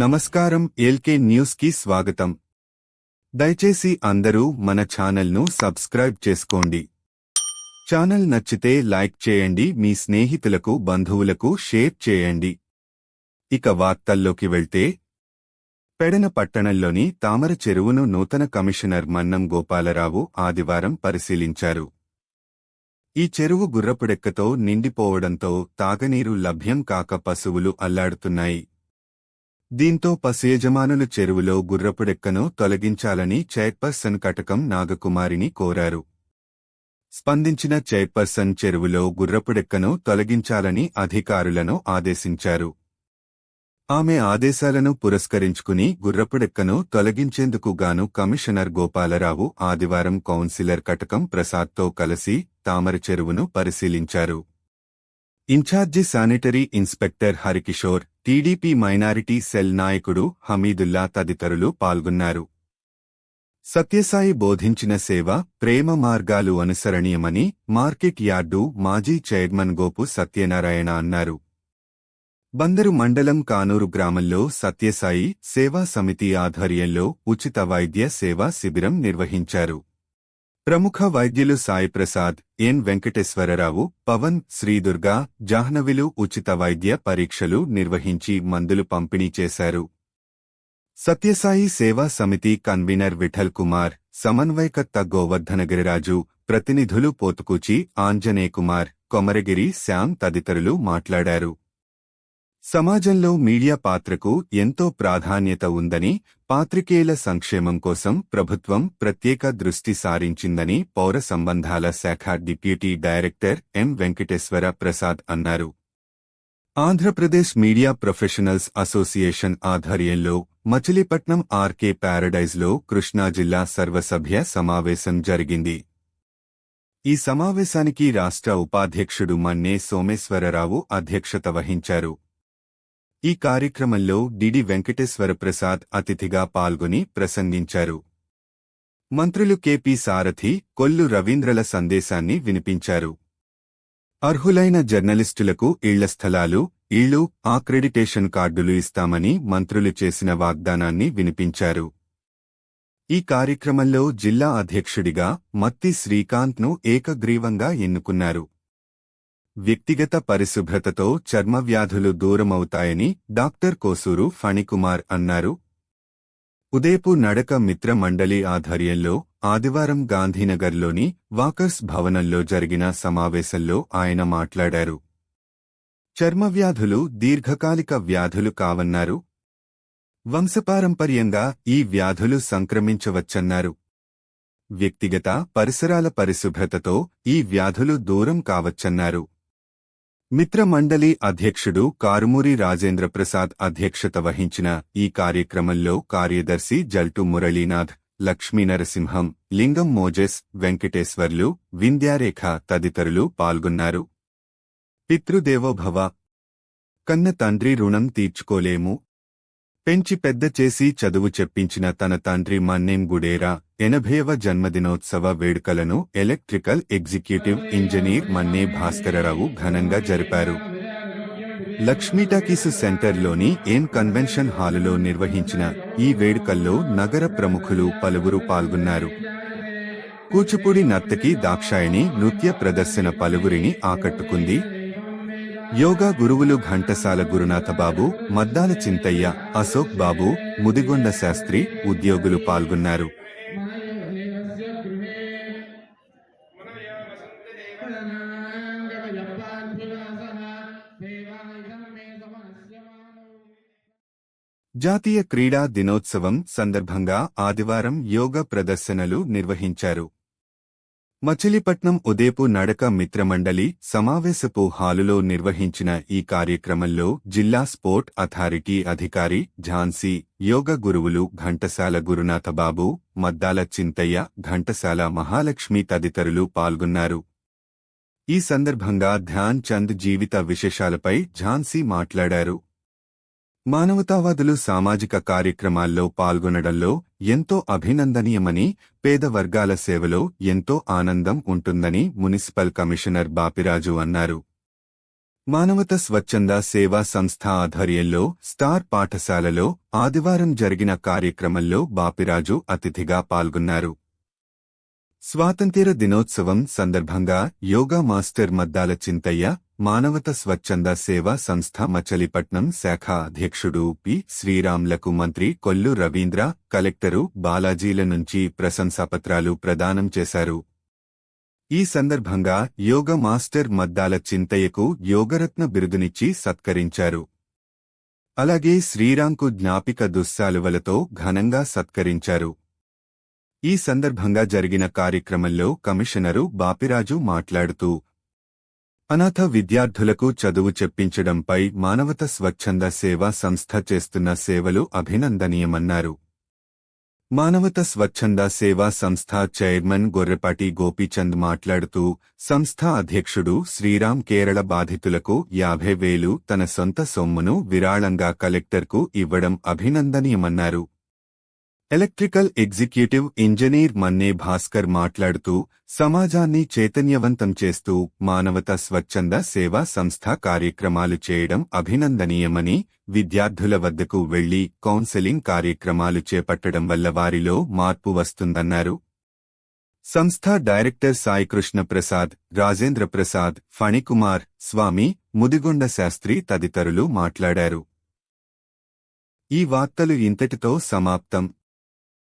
నమస్కారం. LK news కి స్వాగతం. దయచేసి అందరూ మన ఛానల్ను సబ్స్క్రైబ్ చేసుకోండి. ఛానల్ నచ్చితే లైక్ చేయండి, మీ స్నేహితులకు బంధువులకు షేర్ చేయండి. ఇక వార్తల్లోకి వెళ్తే, పెడన పట్టణంలోని తామర చెరువును నూతన కమిషనర్ మన్నం గోపాలరావు ఆదివారం పరిశీలించారు. ఈ చెరువు గుర్రపుడెక్కతో నిండిపోవడంతో తాగనీరు లభ్యం కాక పశువులు అల్లాడుతున్నాయి. దీంతో పశుయజమానులు చెరువులో గుర్రపుడెక్కను తొలగించాలని చైర్పర్సన్ కటకం నాగకుమారిని కోరారు. స్పందించిన చైర్పర్సన్ చెరువులో గుర్రపుడెక్కను తొలగించాలని అధికారులను ఆదేశించారు. ఆమె ఆదేశాలను పురస్కరించుకుని గుర్రపుడెక్కను తొలగించేందుకు గాను కమిషనర్ గోపాలరావు ఆదివారం కౌన్సిలర్ కటకం ప్రసాద్తో కలిసి తామర చెరువును పరిశీలించారు. Incharge sanitary inspector Harikishore, TDP minority cell నాయకుడు హమీదుల్లా తదితరులు పాల్గొన్నారు. సత్యసాయి బోధించిన సేవ, ప్రేమ మార్గాలు అనుసరణీయమని మార్కెట్ యార్డు మాజీ చైర్మన్ గోపు సత్యనారాయణ అన్నారు. బందరు మండలం కానూరు గ్రామంలో సత్యసాయి సేవా సమితి ఆధ్వర్యంలో ఉచిత వైద్య సేవా శిబిరం నిర్వహించారు. ప్రముఖ వైద్యులు సాయిప్రసాద్, ఎన్ వెంకటేశ్వరరావు, పవన్, శ్రీదుర్గా, జాహ్నవిలు ఉచిత వైద్య పరీక్షలు నిర్వహించి మందులు పంపిణీ చేశారు. సత్యసాయి సేవా సమితి కన్వీనర్ విఠల్ కుమార్, సమన్వయకర్త గోవర్ధనగిరిరాజు, ప్రతినిధులు పోతుకూచి ఆంజనేయకుమార్, కొమరగిరి శ్యామ్ తదితరులు మాట్లాడారు. సమాజంలో మీడియా పాత్రకు ఎంతో ప్రాధాన్యత ఉందని, పాత్రికేయుల సంక్షేమం కోసం ప్రభుత్వం ప్రత్యేక దృష్టి సారించిందని పౌర సంబంధాల శాఖ deputy director M Venkateswara Prasad అన్నారు. ఆంధ్రప్రదేశ్ మీడియా ప్రొఫెషనల్స్ అసోసియేషన్ ఆధ్వర్యంలో మచిలీపట్నం ఆర్కే ప్యారడైజ్లో కృష్ణా జిల్లా సర్వసభ్య సమావేశం జరిగింది. ఈ సమావేశానికి రాష్ట్ర ఉపాధ్యక్షుడు మన్నే సోమేశ్వరరావు అధ్యక్షత వహించారు. ఈ కార్యక్రమంలో డిడి వెంకటేశ్వర ప్రసాద్ అతిథిగా పాల్గొని ప్రసంగించారు. మంత్రులు కెపి సారథి, కొల్లు రవీంద్రల సందేశాన్ని వినిపించారు. అర్హులైన జర్నలిస్టులకు ఇళ్ల స్థలాలు, ఇళ్లు, అక్రెడిటేషన్ కార్డులు ఇస్తామని మంత్రులు చేసిన వాగ్దానాన్ని వినిపించారు. ఈ కార్యక్రమంలో జిల్లా అధ్యక్షుడిగా మత్తి శ్రీకాంత్ను ఏకగ్రీవంగా ఎన్నుకున్నారు. వ్యక్తిగత పరిశుభ్రతతో చర్మ వ్యాధులు దూరమవుతాయని డాక్టర్ కోసూరు ఫణికుమార్ అన్నారు. ఉదయపు నడక మిత్ర మండలి ఆధ్వర్యంలో ఆదివారం గాంధీనగర్లోని వాకర్స్ భవనంలో జరిగిన సమావేశంలో ఆయన మాట్లాడారు. చర్మవ్యాధులు దీర్ఘకాలిక వ్యాధులు కావన్నారు. వంశపారంపర్యంగా ఈ వ్యాధులు సంక్రమించవచ్చన్నారు. వ్యక్తిగత పరిసరాల పరిశుభ్రతతో ఈ వ్యాధులు దూరం కావచ్చన్నారు. మిత్ర మండలి అధ్యక్షుడు కారుమూరి రాజేంద్ర ప్రసాద్ అధ్యక్షత వహించిన ఈ కార్యక్రమంలో కార్యదర్శి జల్టు మురళీనాథ్, లక్ష్మీనరసింహం, లింగం మోజెస్, వెంకటేశ్వర్లు, వింధ్యారేఖ తదితరులు పాల్గొన్నారు. పితృదేవోభవ. కన్న తండ్రి రుణం తీర్చుకోలేము. పెంచి పెద్ద చేసి చదువు చెప్పించిన తన తండ్రి మన్నేం గుడేరా 80వ జన్మదినోత్సవ వేడుకలను ఎలక్ట్రికల్ ఎగ్జిక్యూటివ్ ఇంజనీర్ మన్నే భాస్కరరావు ఘనంగా జరిపారు. లక్ష్మీటాకీసు సెంటర్లోని ఎన్ కన్వెన్షన్ హాలులో నిర్వహించిన ఈ వేడుకల్లో నగర ప్రముఖులు పలువురు పాల్గొన్నారు. కూచిపూడి నర్తకి దాక్షాయణి నృత్య ప్రదర్శన పలువురిని ఆకట్టుకుంది. యోగా గురువులు ఘంటసాల గురునాథబాబు, మద్దాల చింతయ్య, అశోక్ బాబు, ముదిగొండ శాస్త్రి, ఉద్యోగులు పాల్గొన్నారు. జాతీయ క్రీడా దినోత్సవం సందర్భంగా ఆదివారం యోగా ప్రదర్శనలు నిర్వహించారు. మచిలీపట్నం ఉదయపు నడక మిత్రమండలి సమావేశపు హాలులో నిర్వహించిన ఈ కార్యక్రమంలో జిల్లా స్పోర్ట్ అథారిటీ అధికారి ఝాన్సీ, యోగ గురువులు ఘంటసాల గురునాథబాబు, మద్దాల చింతయ్య, ఘంటసాల మహాలక్ష్మి తదితరులు పాల్గొన్నారు. ఈ సందర్భంగా ధ్యాన్ చంద్ జీవిత విశేషాలపై ఝాన్సీ మాట్లాడారు. మానవతావాదులు సామాజిక కార్యక్రమాల్లో పాల్గొనడంలో ఎంతో అభినందనీయమని, పేద వర్గాల సేవలో ఎంతో ఆనందం ఉంటుందని మున్సిపల్ కమిషనర్ బాపిరాజు అన్నారు. మానవత స్వచ్ఛంద సేవా సంస్థ ఆధ్వర్యంలో స్టార్ పాఠశాలలో ఆదివారం జరిగిన కార్యక్రమంలో బాపిరాజు అతిథిగా పాల్గొన్నారు. స్వాతంత్ర్య దినోత్సవం సందర్భంగా యోగా మాస్టర్ మద్దాల చింతయ్య, మానవత స్వచ్ఛంద సేవా సంస్థ మచిలీపట్నం శాఖ అధ్యక్షుడు పి. శ్రీరామ్లకు మంత్రి కొల్లు రవీంద్ర, కలెక్టరు బాలాజీల నుంచి ప్రశంసాపత్రాలు ప్రదానం చేశారు. ఈ సందర్భంగా యోగ మాస్టర్ మద్దాల చింతయ్యకు యోగరత్న బిరుదునిచ్చి సత్కరించారు. అలాగే శ్రీరాంకు జ్ఞాపిక దుస్సాలువలతో ఘనంగా సత్కరించారు. ఈ సందర్భంగా జరిగిన కార్యక్రమంలో కమిషనరు బాపిరాజు మాట్లాడుతూ, అనాథ విద్యార్థులకు చదువు చెప్పించడంపై మానవత స్వచ్ఛంద సేవా సంస్థ చేస్తున్న సేవలు అభినందనీయమన్నారు. మానవత స్వచ్ఛంద సేవా సంస్థ చైర్మన్ గొర్రెపాటి గోపీచంద్ మాట్లాడుతూ, సంస్థ అధ్యక్షుడు శ్రీరామ్ కేరళ బాధితులకు 50,000 తన సొంత సొమ్మును విరాళంగా కలెక్టర్కు ఇవ్వడం అభినందనీయమన్నారు. ఎలక్ట్రికల్ ఎగ్జిక్యూటివ్ ఇంజనీర్ మన్నే భాస్కర్ మాట్లాడుతూ, సమాజాన్ని చైతన్యవంతం చేస్తూ మానవత స్వచ్ఛంద సేవా సంస్థ కార్యక్రమాలు చేయడం అభినందనీయమని, విద్యార్థుల వద్దకు వెళ్లి కౌన్సెలింగ్ కార్యక్రమాలు చేపట్టడం వల్ల వారిలో మార్పు వస్తుందన్నారు. సంస్థ డైరెక్టర్ సాయికృష్ణ ప్రసాద్, రాజేంద్ర ప్రసాద్, ఫణికుమార్, స్వామి, ముదిగొండ శాస్త్రి తదితరులు మాట్లాడారు. ఈ వార్తలు ఇంతటితో సమాప్తం.